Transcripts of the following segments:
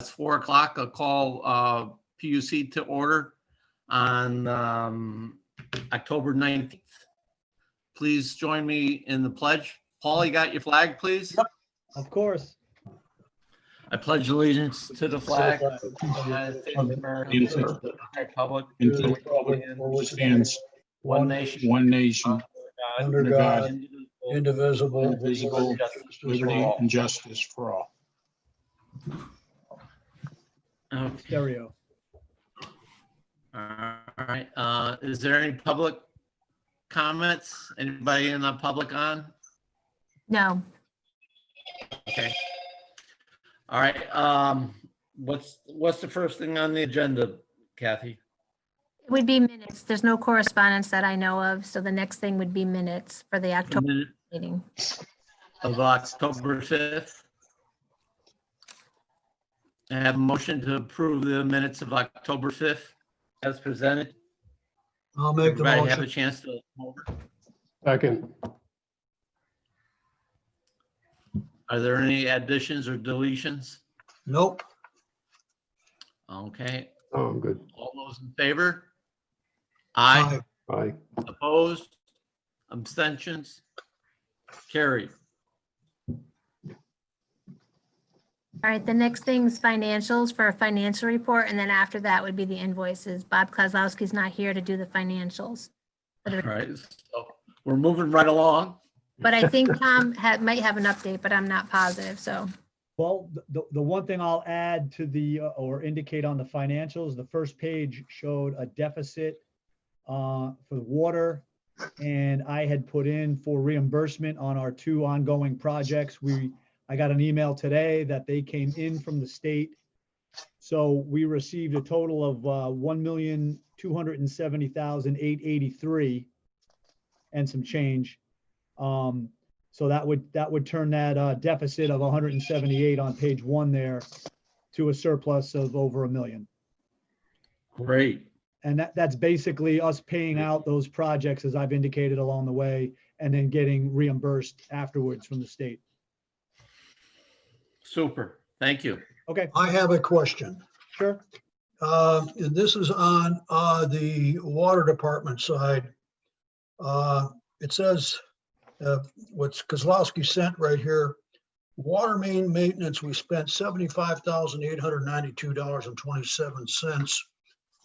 It's 4 o'clock. I'll call PUC to order on October 19th. Please join me in the pledge. Paul, you got your flag, please? Yep. Of course. I pledge allegiance to the flag of the United States of America, and to the republic for which stands one nation, under God, indivisible, indivisible, liberty and justice for all. Okay. Stereo. All right. Is there any public comments? Anybody in the public on? No. Okay. All right. What's the first thing on the agenda, Kathy? It would be minutes. There's no correspondence that I know of, so the next thing would be minutes for the October Minute meeting. of October 5th. I have a motion to approve the minutes of October 5th as presented. I'll make the Everybody have a motion. chance to look over. Second. Are there any additions or deletions? Nope. Okay, Oh, I'm good. all those in favor? Aye. Aye. Opposed? Abstentions? Carried. All right, the next thing's financials for a financial report, and then after that would be the invoices. Bob Kozlowski's not here to do the financials. All right, so we're moving right along. But I think Tom might have an update, but I'm not positive, so. Well, the one thing I'll add to the, or indicate on the financials, the first page showed a deficit for the water. And I had put in for reimbursement on our 2 ongoing projects. I got an email today that they came in from the state. So we received a total of $1,270,883 and some change. So that would turn that deficit of 178 on page 1 there to a surplus of over $1 million. Great. And that's basically us paying out those projects as I've indicated along the way, and then getting reimbursed afterwards from the state. Super. Thank you. Okay, I have a question. sure. And this is on the water department side. It says, what's Kozlowski sent right here, water main maintenance, we spent $75,892.27.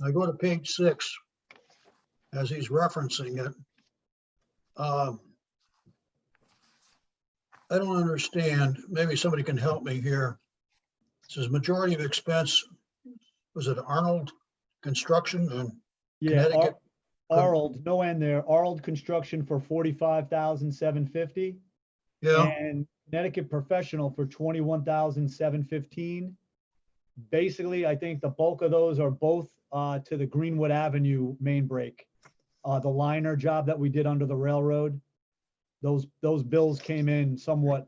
I go to page 6 as he's referencing it. I don't understand. Maybe somebody can help me here. It says majority of expense, was it Arnold Construction in Yeah, Connecticut? Arnold, no end there. Arnold Construction for $45,750 Yeah, and Connecticut Professional for $21,715. Basically, I think the bulk of those are both to the Greenwood Avenue main break. The liner job that we did under the railroad, those bills came in somewhat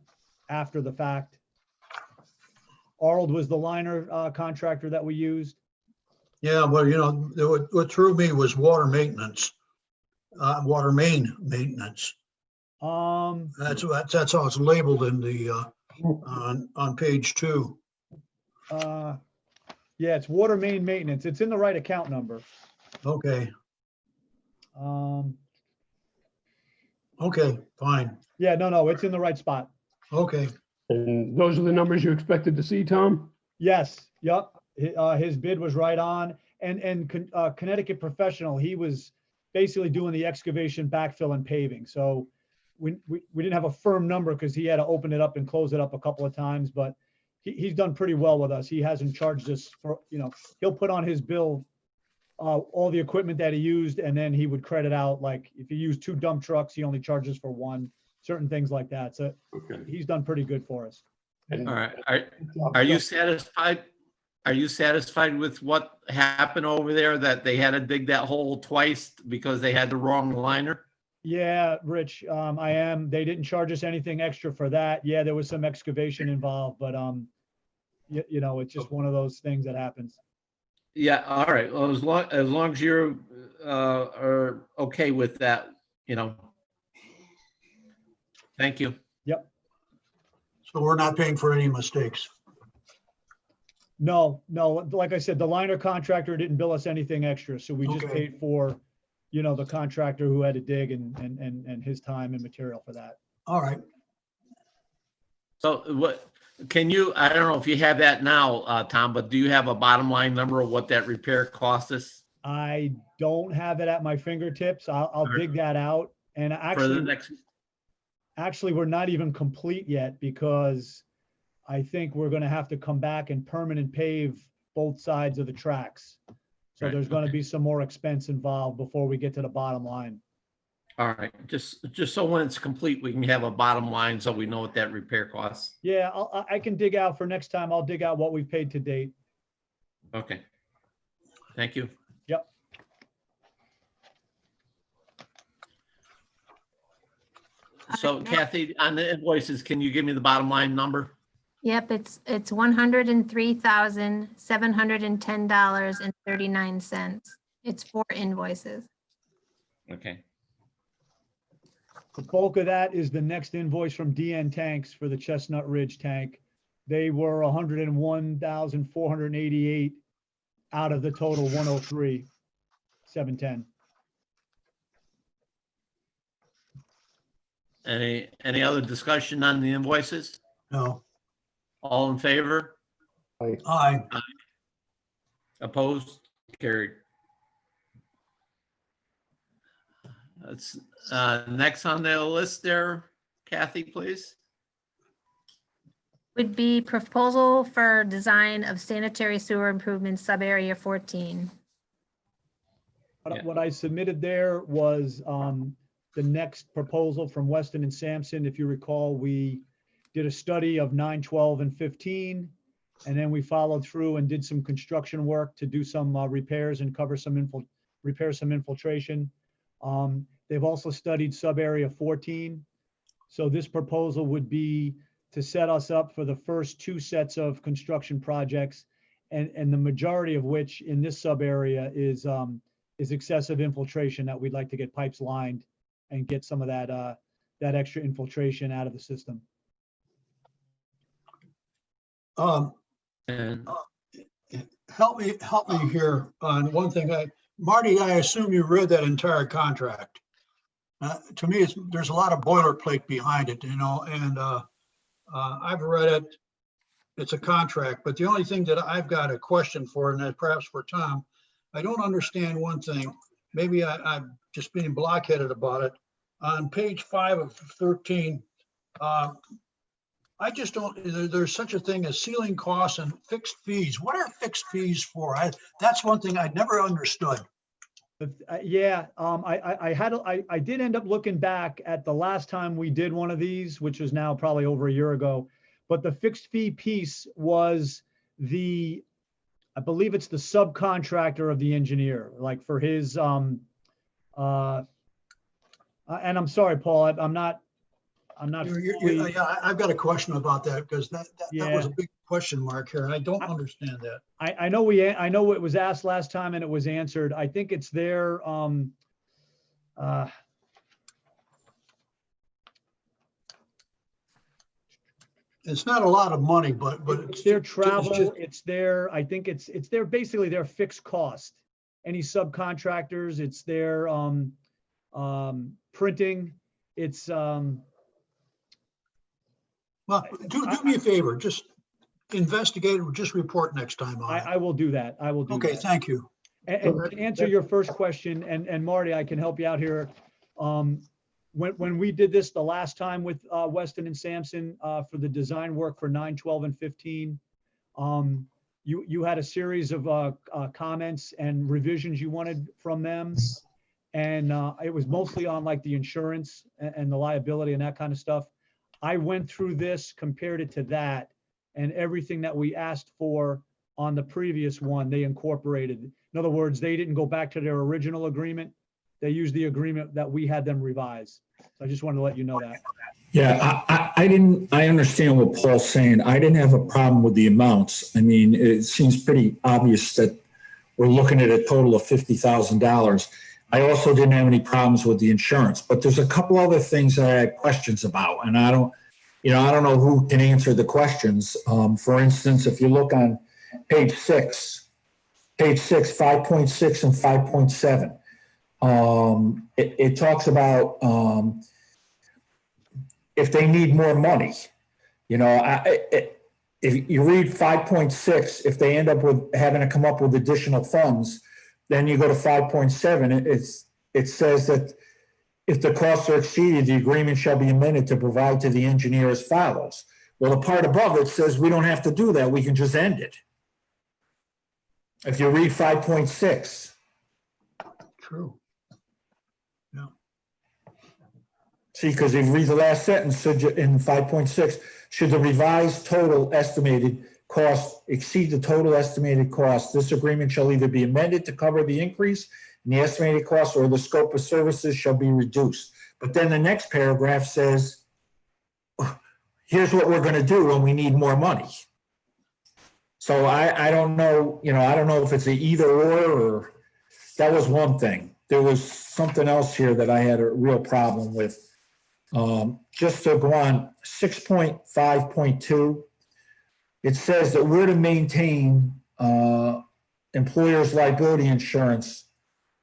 after the fact. Arnold was the liner contractor that we used. yeah, well, you know, what threw me was water maintenance, water main maintenance. That's how it's labeled in the, on page 2. Yeah, it's water main maintenance. It's in the right account number. Okay, Um, okay, fine. yeah, no, it's in the right spot. Okay, And those are the numbers you expected to see, Tom? Yes, yep. His bid was right on. And Connecticut Professional, he was basically doing the excavation, backfill and paving. So we didn't have a firm number because he had to open it up and close it up a couple of times, but he's done pretty well with us. He hasn't charged us for, he'll put on his bill all the equipment that he used, and then he would credit out, like if he used 2 dump trucks, he only charges for 1, certain things like that. So Okay. he's done pretty good for us. And- All right. Are you satisfied? Are you satisfied with what happened over there, that they had to dig that hole twice because they had the wrong liner? Yeah, Rich, I am. They didn't charge us anything extra for that. Yeah, there was some excavation involved, but it's just one of those things that happens. Yeah, all right. Well, as long as you're are okay with that, Thank you. so we're not paying for any mistakes. No, like I said, the liner contractor didn't bill us anything extra, so we just Okay. paid for, the contractor who had to dig and his time and material for that. All right. So what, I don't know if you have that now, Tom, but do you have a bottom line number of what that repair cost us I don't have it at my fingertips. I'll dig that out. And for the actually, next? we're not even complete yet because I think we're gonna have to come back and permanent pave both sides of the tracks. So Right, there's gonna okay. be some more expense involved before we get to the bottom line. All right, just so when it's complete, we can have a bottom line so we know what that repair costs. Yeah, I can dig out for next time. I'll dig out what we've paid to date. Okay. Thank you. Yep. So Kathy, on the invoices, can you give me the bottom line number? Yep, it's $103,710.39. It's 4 invoices. Okay. The bulk of that is the next invoice from DN Tanks for the Chestnut Ridge tank. They were 101,488 out of the total 103,710. Any other discussion on the invoices? No. All in favor? Aye. Opposed? Carried. That's next on the list there, Kathy, please. Would be proposal for design of sanitary sewer improvements, sub-area 14. Yeah. What I submitted there was the next proposal from Weston and Sampson. If you recall, we did a study of 9, 12, and 15, and then we followed through and did some construction work to do some repairs and cover some repair some infiltration. They've also studied sub-area 14. So this proposal would be to set us up for the first 2 sets of construction projects, and the majority of which in this sub-area is excessive infiltration that we'd like to get pipes lined and get some of that extra infiltration out of the system. And Help me here on one thing. Marty, I assume you read that entire contract. To me, there's a lot of boilerplate behind it, and I've read it. It's a contract, but the only thing that I've got a question for, and that perhaps for Tom, I don't understand one thing. Maybe I'm just being blockheaded about it. On page 5 of 13, I just don't, there's such a thing as ceiling costs and fixed fees. What are fixed fees for? That's one thing I'd never understood. Yeah, I did end up looking back at the last time we did one of these, which was now probably over a year ago. But the fixed fee piece was I believe it's the subcontractor of the engineer, like for his, and I'm sorry, Paul, I'm not. Yeah, I've got a question about that because that was a big question mark here, and I don't understand that. I know it was asked last time and it was answered. I think it's their it's not a lot of money, but it's their travel. it's I think it's their basically their fixed cost. Any subcontractors, it's their printing. It's well, do me a favor, just investigate or just report next time on it. I will do that. I will do Okay, that. thank you. And to answer your first question, and Marty, I can help you out here. When we did this the last time with Weston and Sampson for the design work for 9, 12, and 15, you had a series of comments and revisions you wanted from them. And it was mostly on like the insurance and the liability and that kind of stuff. I went through this, compared it to that, and everything that we asked for on the previous one, they incorporated. In other words, they didn't go back to their original agreement. They used the agreement that we had them revise. So I just wanted to let you know that. Yeah, I understand what Paul's saying. I didn't have a problem with the amounts. I mean, it seems pretty obvious that we're looking at a total of $50,000. I also didn't have any problems with the insurance, but there's a couple other things that I had questions about, and I don't know who can answer the questions. For instance, if you look on page 6, 5.6 and 5.7. It talks about if they need more money. You know, if you read 5.6, if they end up with having to come up with additional funds, then you go to 5.7. It says that if the costs are exceeded, the agreement shall be amended to provide to the engineer as follows. Well, the part above it says we don't have to do that. We can just end it. If you read 5.6. True. Yeah. See, because if you read the last sentence in 5.6, should the revised total estimated cost exceed the total estimated cost, this agreement shall either be amended to cover the increase in the estimated cost or the scope of services shall be reduced. But then the next paragraph says, here's what we're going to do when we need more money. So I don't know, you know, I don't know if it's an either or that was one thing. There was something else here that I had a real problem with. Just to go on 6.5.2, it says that we're to maintain employers' liability insurance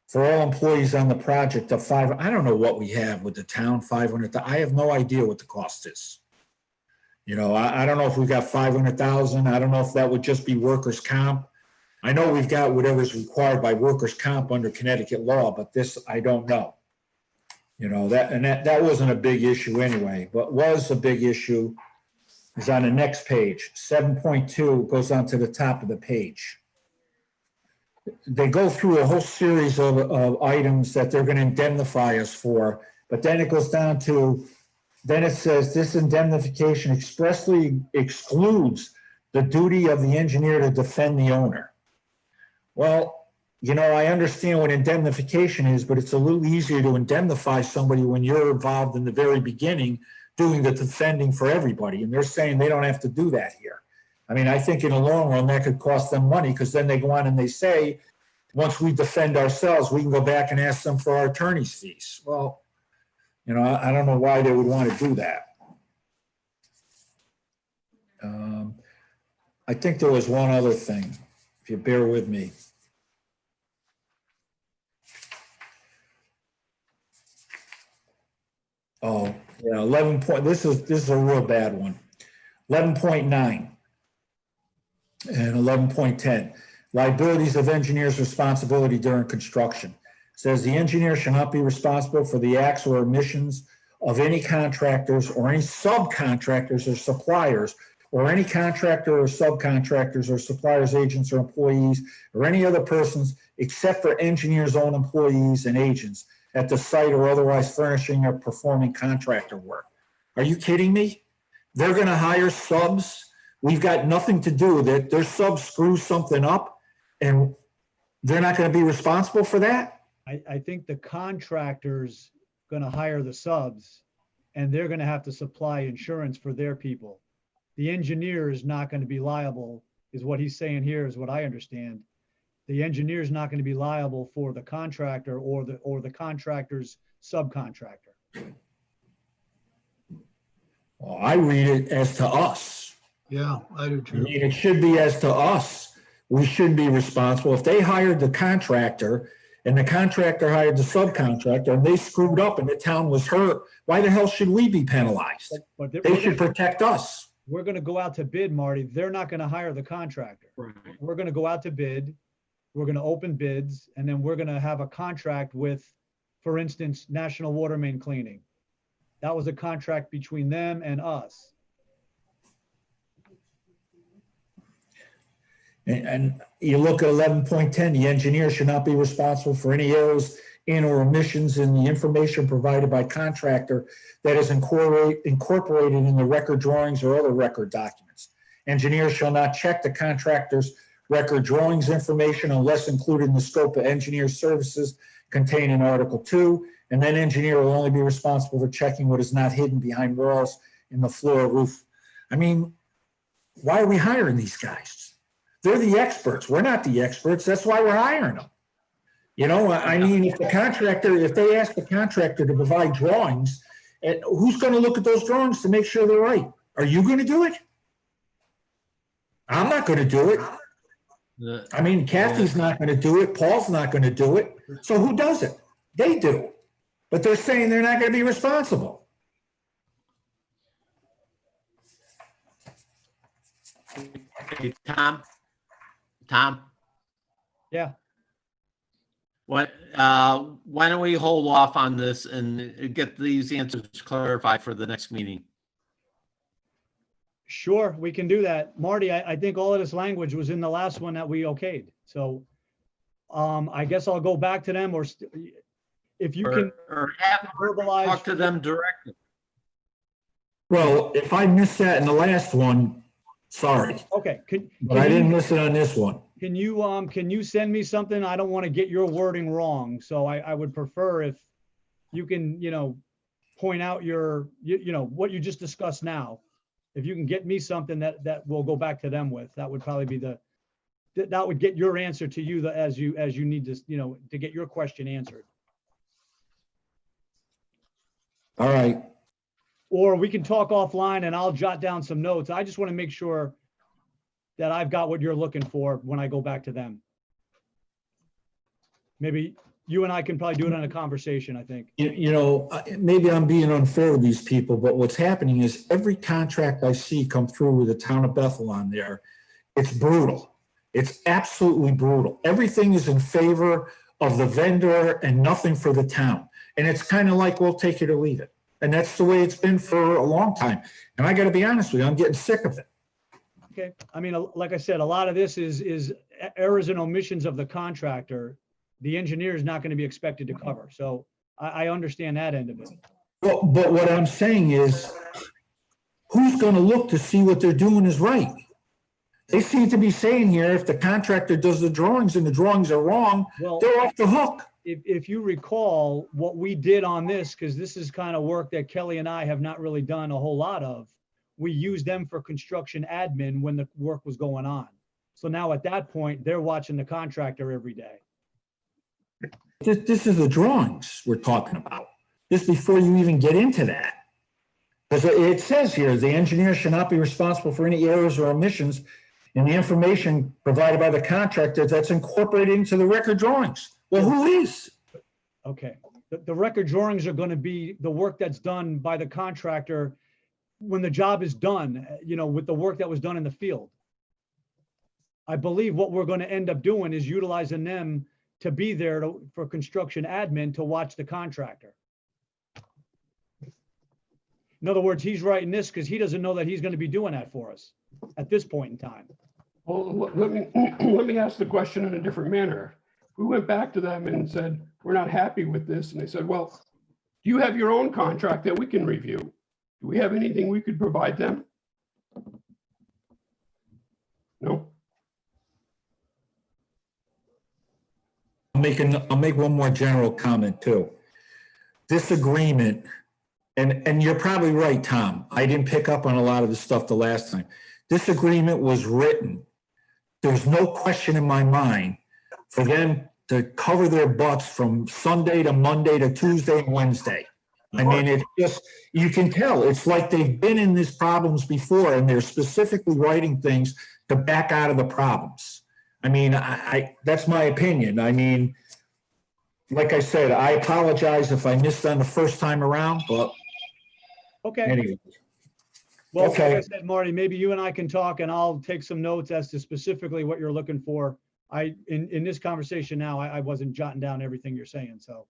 for all employees on the project of I don't know what we have with the town, 500. I have no idea what the cost is. You know, I don't know if we've got 500,000. I don't know if that would just be workers' comp. I know we've got whatever's required by workers' comp under Connecticut law, but this, I don't know. You know, that wasn't a big issue anyway, but was a big issue is on the next page, 7.2 goes on to the top of the page. They go through a whole series of items that they're going to indemnify us for, but then it goes down to, then it says this indemnification expressly excludes the duty of the engineer to defend the owner. Well, you know, I understand what indemnification is, but it's a little easier to indemnify somebody when you're involved in the very beginning doing the defending for everybody. And they're saying they don't have to do that here. I mean, I think in the long run, that could cost them money because then they go on and they say, once we defend ourselves, we can go back and ask them for our attorney's fees. Well, you know, I don't know why they would want to do that. I think there was one other thing, if you bear with me. Oh, yeah, 11 point, this is a real bad one. 11.9 and 11.10, liabilities of engineers' responsibility during construction. Says the engineer shall not be responsible for the acts or omissions of any contractors or any subcontractors or suppliers or any contractor or subcontractors or suppliers, agents or employees or any other persons except for engineers' own employees and agents at the site or otherwise furnishing or performing contractor work. Are you kidding me? They're going to hire subs. We've got nothing to do with it. Their subs screw something up and they're not going to be responsible for that? I think the contractor's going to hire the subs and they're going to have to supply insurance for their people. The engineer is not going to be liable, is what he's saying here, is what I understand. The engineer is not going to be liable for the contractor or the contractor's subcontractor. Well, I read it as to us. Yeah, I do I too. mean, it should be as to us. We should be responsible. If they hired the contractor and the contractor hired the subcontractor and they screwed up and the town was hurt, why the hell should we be penalized? But They should protect us. we're going to go out to bid, Marty. They're not going to hire the contractor. Right. We're going to go out to bid. We're going to open bids, and then we're going to have a contract with, for instance, National Water Main Cleaning. That was a contract between them and us. And you look at 11.10, the engineer should not be responsible for any errors in or omissions in the information provided by contractor that is incorporated in the record drawings or other record documents. Engineer shall not check the contractor's record drawings information unless included in the scope of engineer services contained in Article 2. And then engineer will only be responsible for checking what is not hidden behind walls in the floor roof. I mean, why are we hiring these guys? They're the experts. We're not the experts. That's why we're hiring them. You know, I mean, if they ask the contractor to provide drawings, who's going to look at those drawings to make sure they're right? Are you going to do it? I'm not going to do it. I mean, Kathy's not going to do it. Paul's not going to do it. So who does it? They do. But they're saying they're not going to be responsible. Hey, Tom? Tom, Yeah, why don't we hold off on this and get these answers clarified for the next meeting? sure, we can do that. Marty, I think all of this language was in the last one that we okayed. So I guess I'll go back to them, or if you can Or have verbalize. talk to them directly. Well, if I missed that in the last one, sorry. Okay, But I didn't miss it on this one. can you send me something? I don't want to get your wording wrong, so I would prefer if you can, point out your, what you just discussed now. If you can get me something that we'll go back to them with, that would probably be that would get your answer to you as you need to, to get your question answered. All right. Or we can talk offline and I'll jot down some notes. I just want to make sure that I've got what you're looking for when I go back to them. Maybe you and I can probably do it on a conversation, I think. Maybe I'm being unfair to these people, but what's happening is every contract I see come through with the town of Bethel on there, it's brutal. It's absolutely brutal. Everything is in favor of the vendor and nothing for the town. And it's kind of like, we'll take it or leave it. And that's the way it's been for a long time. And I got to be honest with you, I'm getting sick of it. Okay. I mean, like I said, a lot of this is errors and omissions of the contractor. The engineer is not going to be expected to cover. So I understand that end of it. Well, but what I'm saying is, who's going to look to see what they're doing is right? They seem to be saying here, if the contractor does the drawings and the drawings are wrong, Well, they're off the hook. if you recall what we did on this, because this is kind of work that Kelly and I have not really done a whole lot of, we used them for construction admin when the work was going on. So now at that point, they're watching the contractor every day. This is the drawings we're talking about. This before you even get into that. Because it says here, the engineer should not be responsible for any errors or omissions in the information provided by the contractor that's incorporated into the record drawings. Well, who is? Okay. The record drawings are going to be the work that's done by the contractor when the job is done, with the work that was done in the field. I believe what we're going to end up doing is utilizing them to be there for construction admin to watch the contractor. In other words, he's writing this because he doesn't know that he's going to be doing that for us at this point in time. Well, let me ask the question in a different manner. We went back to them and said, we're not happy with this. And they said, well, do you have your own contract that we can review? Do we have anything we could provide them? No. I'll make one more general comment too. This agreement, and you're probably right, Tom. I didn't pick up on a lot of the stuff the last time. This agreement was written. There's no question in my mind for them to cover their butts from Sunday to Monday to Tuesday and Wednesday. I mean, it's just, you can tell, it's like they've been in these problems before and they're specifically writing things to back out of the problems. I mean, that's my opinion. I mean, like I said, I apologize if I missed on the first time around, but Okay. anyway. Well, Okay. like I said, Marty, maybe you and I can talk and I'll take some notes as to specifically what you're looking for. In this conversation now, I wasn't jotting down everything you're saying, so.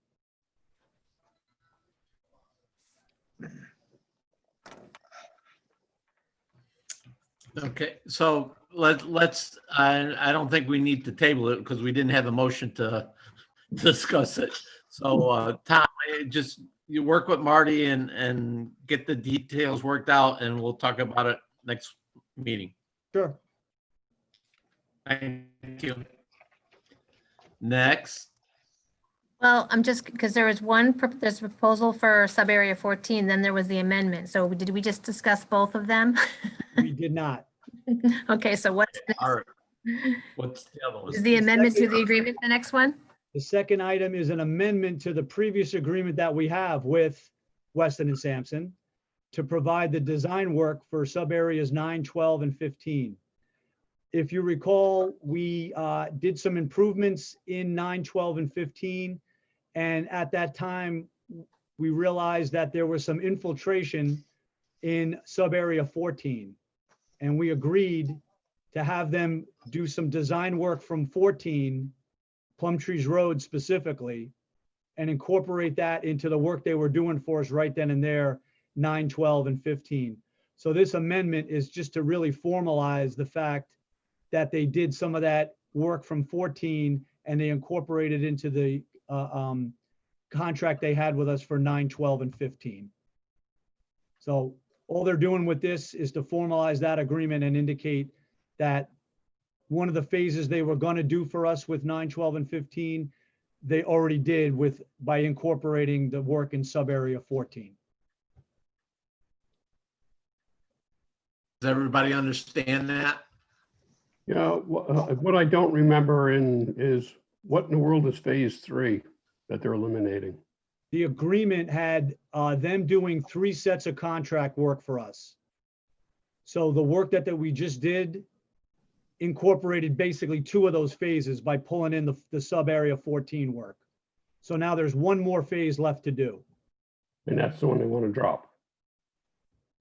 Okay, so let's, I don't think we need to table it because we didn't have a motion to discuss it. So, Tom, you work with Marty and get the details worked out and we'll talk about it next meeting. Sure. Thank you. Next. Well, I'm just, because there's a proposal for sub-area 14, then there was the amendment. So did we just discuss both of them? We did not. Okay, so what's All right. What's the other one? is the amendment to the agreement the next one? The second item is an amendment to the previous agreement that we have with Weston and Sampson to provide the design work for sub areas 9, 12, and 15. if you recall, we did some improvements in 9, 12, and 15. And at that time, we realized that there was some infiltration in sub-area 14. And we agreed to have them do some design work from 14, Plumtrees Road specifically, and incorporate that into the work they were doing for us right then and there, 9, 12, and 15. So this amendment is just to really formalize the fact that they did some of that work from 14 and they incorporated into the contract they had with us for 9, 12, and 15. So all they're doing with this is to formalize that agreement and indicate that one of the phases they were going to do for us with 9, 12, and 15, they already did by incorporating the work in sub-area 14. Does everybody understand that? Yeah, what I don't remember is what in the world is phase 3 that they're eliminating? The agreement had them doing 3 sets of contract work for us. So the work that we just did incorporated basically 2 of those phases by pulling in the sub-area 14 work. So now there's 1 more phase left to do. And that's the one they want to drop.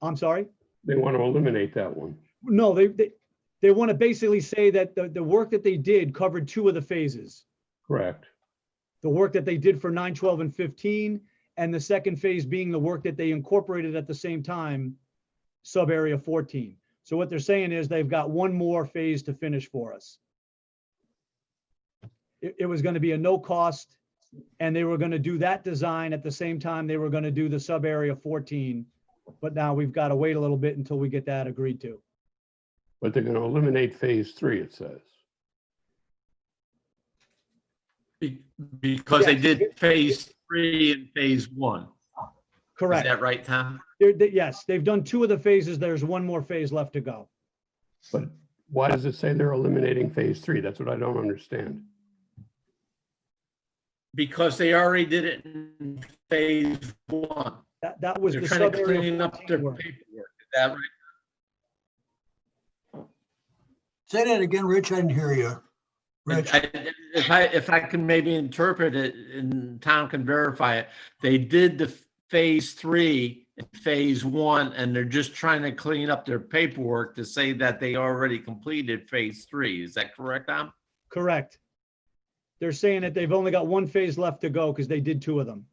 I'm sorry? They want to eliminate that one. No, they want to basically say that the work that they did covered 2 of the phases. Correct. The work that they did for 9, 12, and 15, and the second phase being the work that they incorporated at the same time, sub-area 14. So what they're saying is they've got 1 more phase to finish for us. It was going to be a no cost, and they were going to do that design at the same time they were going to do the sub-area 14. But now we've got to wait a little bit until we get that agreed to. But they're going to eliminate phase 3, it says. Because they Yes. did phase 3 and phase 1. Correct. Is that right, Tom? Yes, they've done 2 of the phases. There's 1 more phase left to go. But why does it say they're eliminating phase 3? That's what I don't understand. Because they already did it in phase 1. That was They're the trying to sub-area clean up 14 their work. paperwork. Is that right? Say that again, Rich. I didn't hear you. Rich, If I can maybe interpret it and Tom can verify it, they did the phase 3 and phase 1, and they're just trying to clean up their paperwork to say that they already completed phase 3. Is that correct, Tom? Correct. They're saying that they've only got 1 phase left to go because they did 2 of them.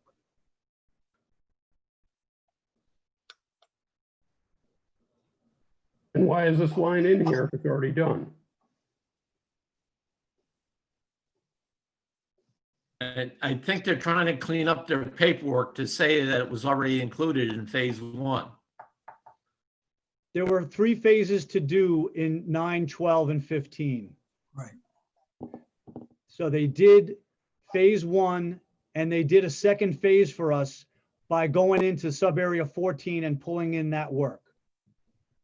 And why is this line in here if it's already done? And I think they're trying to clean up their paperwork to say that it was already included in phase 1. There were 3 phases to do in 9, 12, and 15. right. So they did phase 1 and they did a second phase for us by going into sub-area 14 and pulling in that work.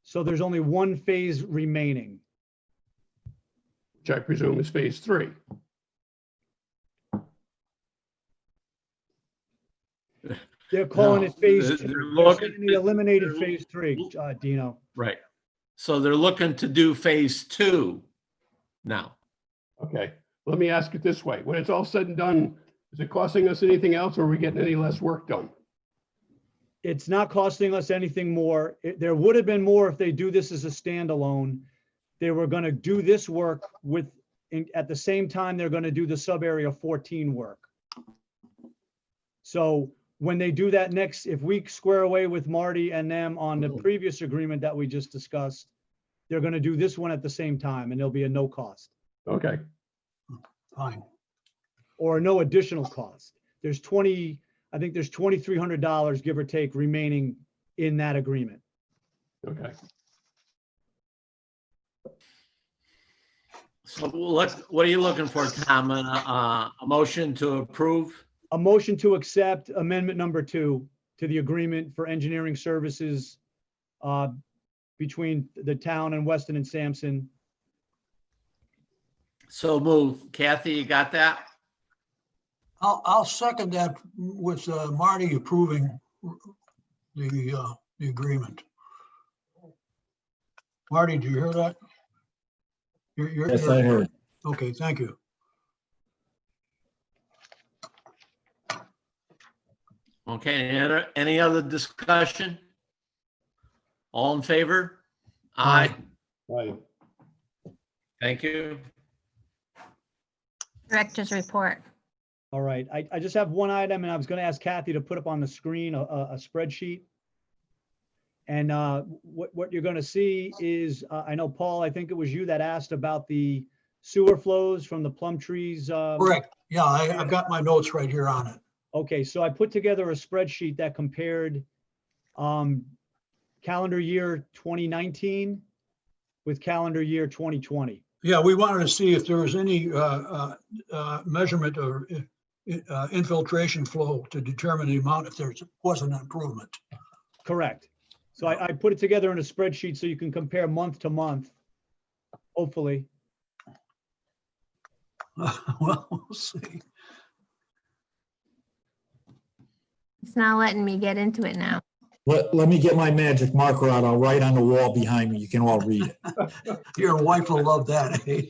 So there's only 1 phase remaining. Which I presume is phase 3. They're calling No, it phase they're 2. They're looking- saying they eliminated phase 3, Dino. Right. So they're looking to do phase 2 now. Okay, let me ask it this way. When it's all said and done, is it costing us anything else or are we getting any less work done? It's not costing us anything more. There would have been more if they do this as a standalone. They were going to do this work at the same time they're going to do the sub-area 14 work. So when they do that next, if we square away with Marty and them on the previous agreement that we just discussed, they're going to do this one at the same time and there'll be a no cost Okay, Fine. or no additional cost. I think there's $2,300, give or take, remaining in that agreement. okay. So what are you looking for, Tom? A motion to approve? A motion to accept amendment number 2 to the agreement for engineering services between the town and Weston and Sampson. So move. Kathy, you got that? I'll second that with Marty approving the agreement. Marty, do you hear that? Yes, I heard. Okay, thank you. Okay, any other discussion? All in favor? Aye. Right. Thank you. Director's report. All right, I just have one item, and I was going to ask Kathy to put up on the screen a spreadsheet. And what you're going to see is, I know, Paul, I think it was you that asked about the sewer flows from the plum trees. Correct. Yeah, I've got my notes right here on it. Okay, so I put together a spreadsheet that compared calendar year 2019 with calendar year 2020. Yeah, we wanted to see if there was any measurement or infiltration flow to determine the amount if there was an improvement. Correct. So I put it together in a spreadsheet so you can compare month to month, hopefully. Well, we'll see. It's not letting me get into it now. Let me get my magic marker out. I'll write on the wall behind me. You can all read it. Your wife will love that, eh?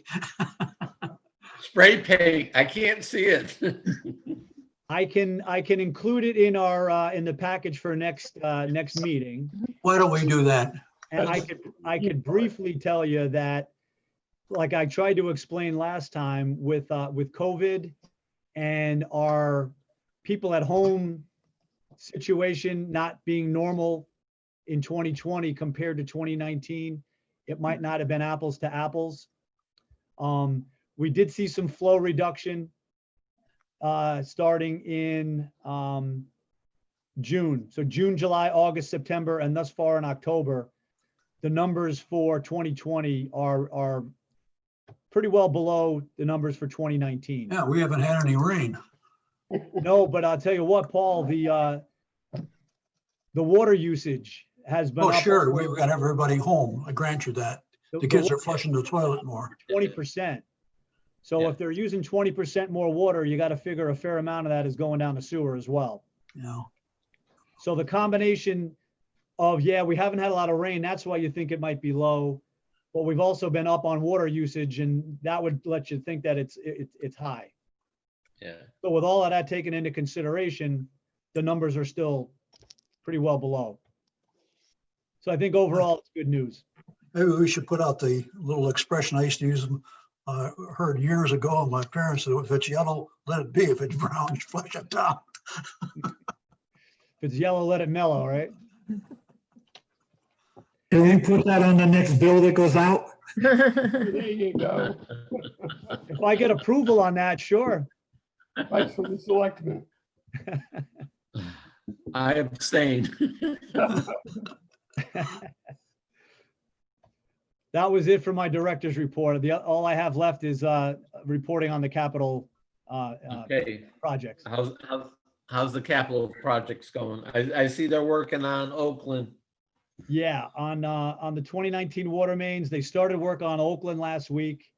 Spray paint, I can't see it. I can include it in our in the package for next meeting. Why don't we do that? And I could briefly tell you that, like I tried to explain last time, with COVID and our people at home situation not being normal in 2020 compared to 2019, it might not have been apples to apples. We did see some flow reduction starting in June. So June, July, August, September, and thus far in October, the numbers for 2020 are pretty well below the numbers for 2019. Yeah, we haven't had any rain. No, but I'll tell you what, Paul, the water usage has been Oh, up sure, over we've got everybody home. I grant you that. The kids are flushing the toilet more. 20%. So Yeah. if they're using 20% more water, you got to figure a fair amount of that is going down the sewer as well. You know, So the combination of, yeah, we haven't had a lot of rain. That's why you think it might be low. But we've also been up on water usage, and that would let you think that it's high. Yeah. So with all of that taken into consideration, the numbers are still pretty well below. So I think overall it's good news. maybe we should put out the little expression I used to use, heard years ago, and my parents said, if it's yellow, let it be. If it's brown, flush it down. If it's yellow, let it mellow, right? Can we put that on the next bill that goes out? There you go. If I get approval on that, sure. Advice from the selectmen. I abstain. That was it for my director's report. All I have left is reporting on the capital Okay, projects. how's the capital projects going? I see they're working on Oakland. Yeah, on the 2019 water mains, they started work on Oakland last week.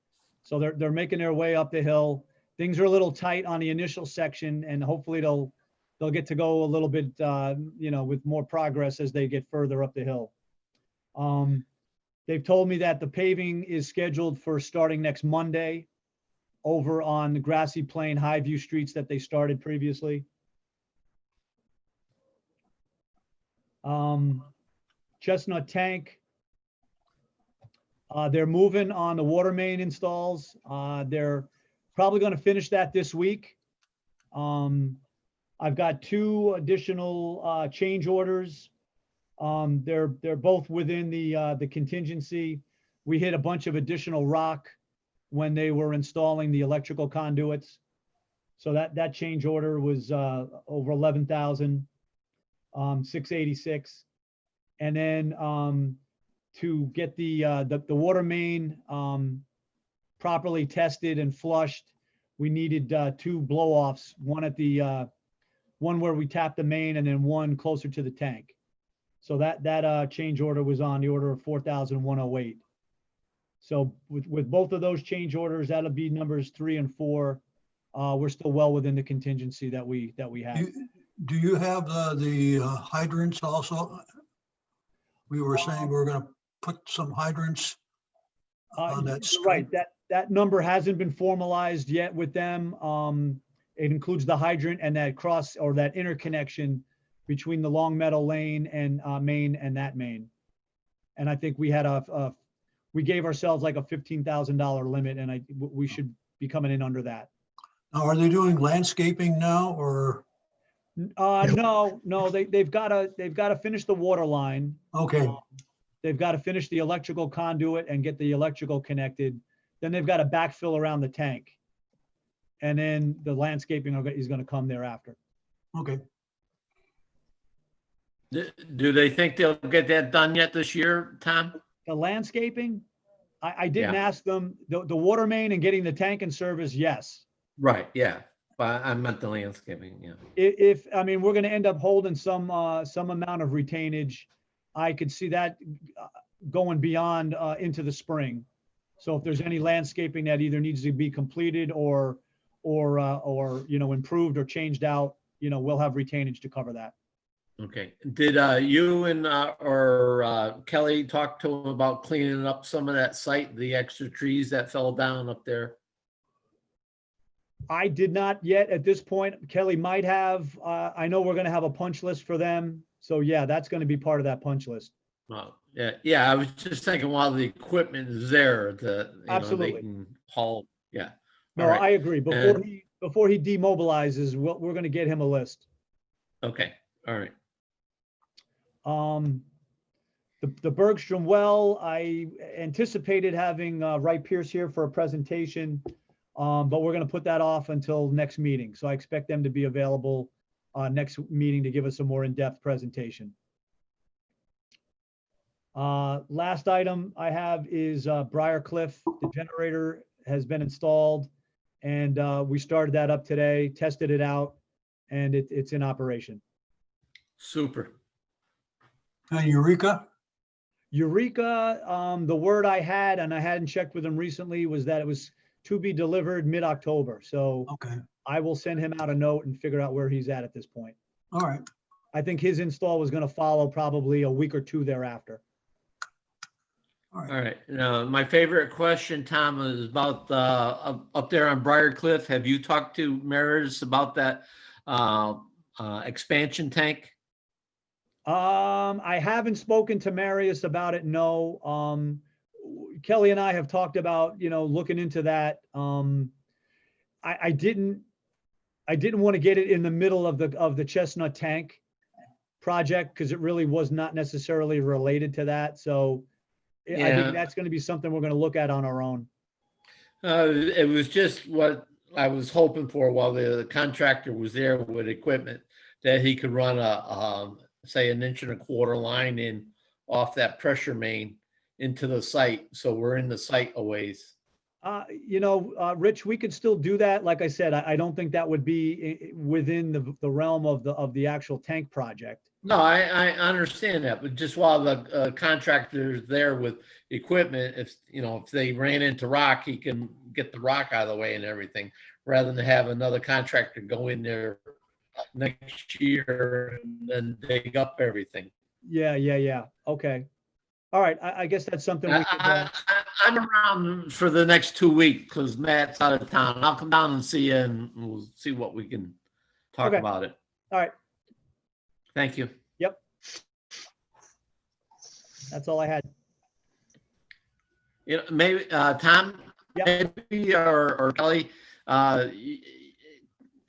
So they're making their way up the hill. Things are a little tight on the initial section, and hopefully they'll get to go a little bit, with more progress as they get further up the hill. They've told me that the paving is scheduled for starting next Monday over on the Grassy Plain, Highview streets that they started previously. Chestnut Tank. They're moving on the water main installs. They're probably going to finish that this week. I've got 2 additional change orders. They're both within the contingency. We hit a bunch of additional rock when they were installing the electrical conduits. So that change order was over 11,686. And then to get the water main properly tested and flushed, we needed 2 blow-offs, one at the one where we tapped the main, and then one closer to the tank. So that change order was on the order of 4,108. So with both of those change orders, that'll be numbers 3 and 4. We're still well within the contingency that we have. Do you have the hydrants also? We were saying we were going to put some hydrants on that You're street? right, that number hasn't been formalized yet with them. It includes the hydrant and that cross or that interconnection between the Long Meadow Lane and Main and that main. And I think we had we gave ourselves like a $15,000 limit, and we should be coming in under that. Now, are they doing landscaping now or, No, they've got to finish the water line. okay, They've got to finish the electrical conduit and get the electrical connected. Then they've got to backfill around the tank. And then the landscaping is going to come thereafter. okay. Do they think they'll get that done yet this year, Tom? The landscaping, I didn't Yeah. ask them, the water main and getting the tank in service, yes. Right, yeah. But I meant the landscaping, yeah. I mean, we're going to end up holding some amount of retainage. I could see that going beyond into the spring. So if there's any landscaping that either needs to be completed or improved or changed out, we'll have retainage to cover that. Okay. Did you and or Kelly talk to him about cleaning up some of that site, the extra trees that fell down up there? I did not yet at this point. Kelly might have. I know we're going to have a punch list for them. So yeah, that's going to be part of that punch list. Oh, yeah. I was just thinking while the equipment is there, they Absolutely. can haul. Yeah. No, All right. I agree. Before he demobilizes, we're going to get him a list. Okay. All right. The Bergstrom well, I anticipated having Wright Pierce here for a presentation, but we're going to put that off until next meeting. So I expect them to be available next meeting to give us a more in-depth presentation. Last item I have is Briarcliff. The generator has been installed, and we started that up today, tested it out, and it's in operation. Super. And Eureka? Eureka, the word I had, and I hadn't checked with him recently, was that it was to be delivered mid-October. So Okay, I will send him out a note and figure out where he's at this point. all right. I think his install was going to follow probably a week or two thereafter. All All right. right. My favorite question, Tom, is about up there on Briarcliff. Have you talked to Meredith about that expansion tank? I haven't spoken to Marius about it. No. Kelly and I have talked about, looking into that. I didn't want to get it in the middle of the Chestnut Tank project because it really was not necessarily related to that. So I Yeah. think that's going to be something we're going to look at on our own. It was just what I was hoping for while the contractor was there with equipment, that he could run say an 1.25 inch line in off that pressure main into the site. So we're in the site a ways. Rich, we could still do that. Like I said, I don't think that would be within the realm of the actual tank project. No, I understand that, but just while the contractor's there with equipment, if they ran into rock, he can get the rock out of the way and everything, rather than have another contractor go in there next year and then dig up everything. Yeah. Okay. All right. I guess that's something we could. I'm around for the next 2 weeks because Matt's out of town. I'll come down and see you, and we'll see what we can talk Okay. about it. All right. Thank you. Yep. That's all I had. Maybe Tom, Yep. maybe or Kelly,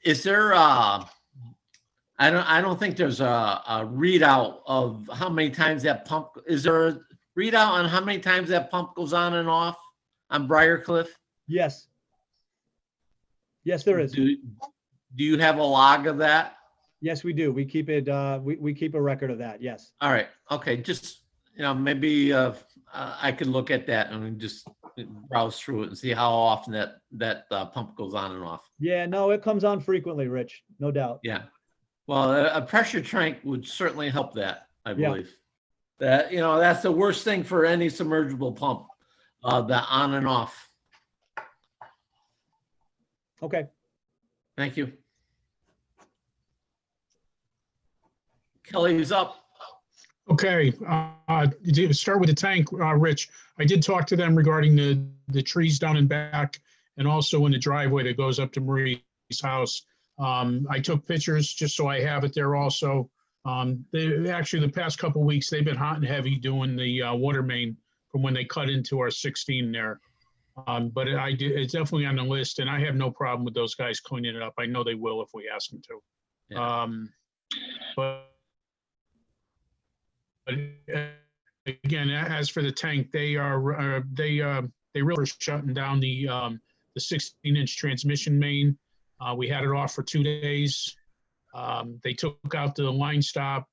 is there? I don't think there's a readout of how many times that pump. Is there a readout on how many times that pump goes on and off on Briarcliff? Yes. Yes, there is. Do you have a log of that? Yes, we do. We keep it. We keep a record of that. Yes. All right. Okay. Just, maybe I could look at that and just browse through it and see how often that pump goes on and off. Yeah. No, it comes on frequently, Rich. No doubt. Yeah. Well, a pressure tank would certainly help that, I Yeah. believe. That, that's the worst thing for any submergible pump, the on and off. Okay. Thank you. Kelly's up. Okay, to start with the tank, Rich, I did talk to them regarding the trees down and back and also in the driveway that goes up to Marie's house. I took pictures just so I have it there also. They actually, the past couple of weeks, they've been hot and heavy doing the water main from when they cut into our 16 there. But it's definitely on the list, and I have no problem with those guys cleaning it up. I know they will if we ask them to. Yeah. But again, as for the tank, they really are shutting down the 16-inch transmission main. We had it off for 2 days. They took out the line stop.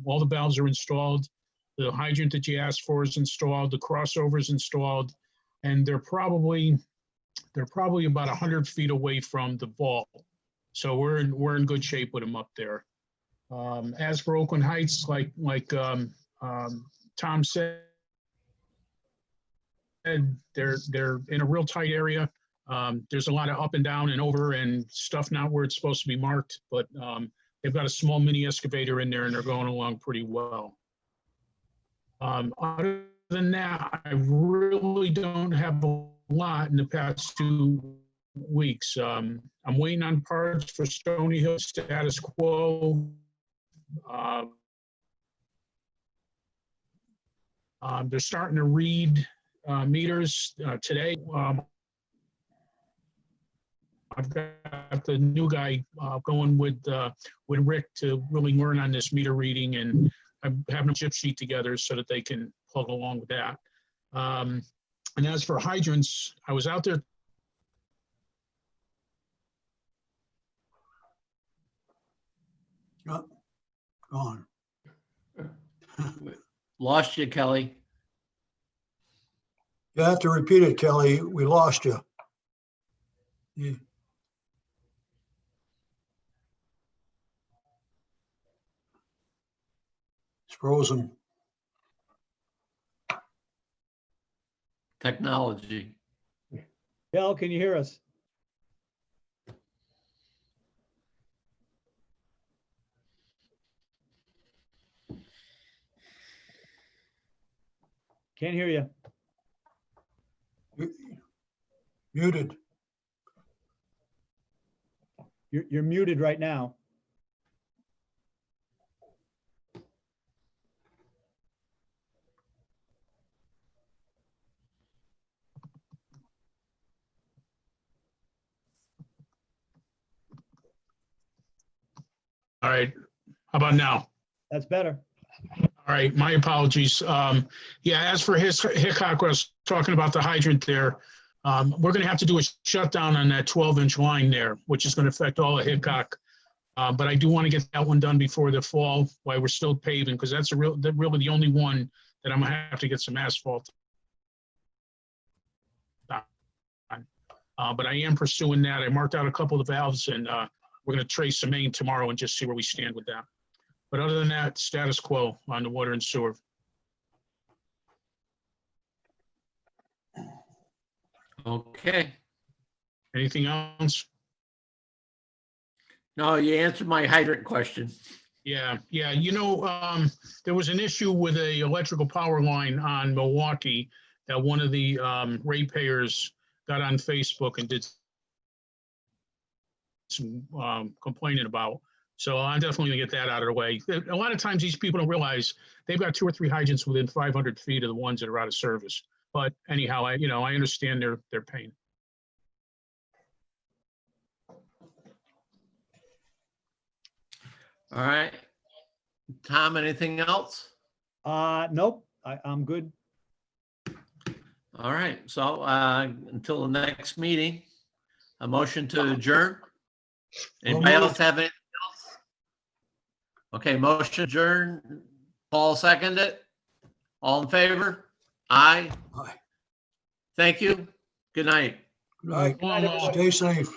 All the valves are installed. The hydrant that you asked for is installed. The crossover is installed, and they're probably about 100 feet away from the vault. So we're in good shape with them up there. As for Oakland Heights, like Tom said, they're in a real tight area. There's a lot of up and down and over and stuff not where it's supposed to be marked, but they've got a small mini excavator in there and they're going along pretty well. Other than that, I really don't have a lot in the past 2 weeks. I'm waiting on parts for Stony Hill status quo. They're starting to read meters today. I've got the new guy going with Rick to really learn on this meter reading, and I'm having a chip sheet together so that they can plug along with that. And as for hydrants, I was out there. Oh, gone. Lost you, Kelly. You have to repeat it, Kelly. We lost you. It's frozen. Technology. Kel, can you hear us? Can't hear you. Muted. You're muted right now. All right, how about now? That's better. All right, my apologies. Yeah, as for Hickok, I was talking about the hydrant there. We're going to have to do a shutdown on that 12-inch line there, which is going to affect all of Hickok. But I do want to get that one done before the fall while we're still paving, because that's really the only one that I'm going to have to get some asphalt on. But I am pursuing that. I marked out a couple of valves, and we're going to trace the main tomorrow and just see where we stand with that. But other than that, status quo on the water and sewer. Okay. Anything else? No, you answered my hydrant question. Yeah. You know, there was an issue with a electrical power line on Milwaukee that one of the ratepayers got on Facebook and did some complaining about. So I'm definitely gonna get that out of the way. A lot of times these people don't realize they've got 2 or 3 hydrants within 500 feet of the ones that are out of service. But anyhow, I understand their pain. All right. Tom, anything else? Nope, I'm good. All right. So until the next meeting, a motion to adjourn. Anybody else have anything else? Okay, motion adjourn. Paul seconded it. All in favor? Aye. Aye. Thank you. Good night. Good night. Good night, everybody. Stay safe.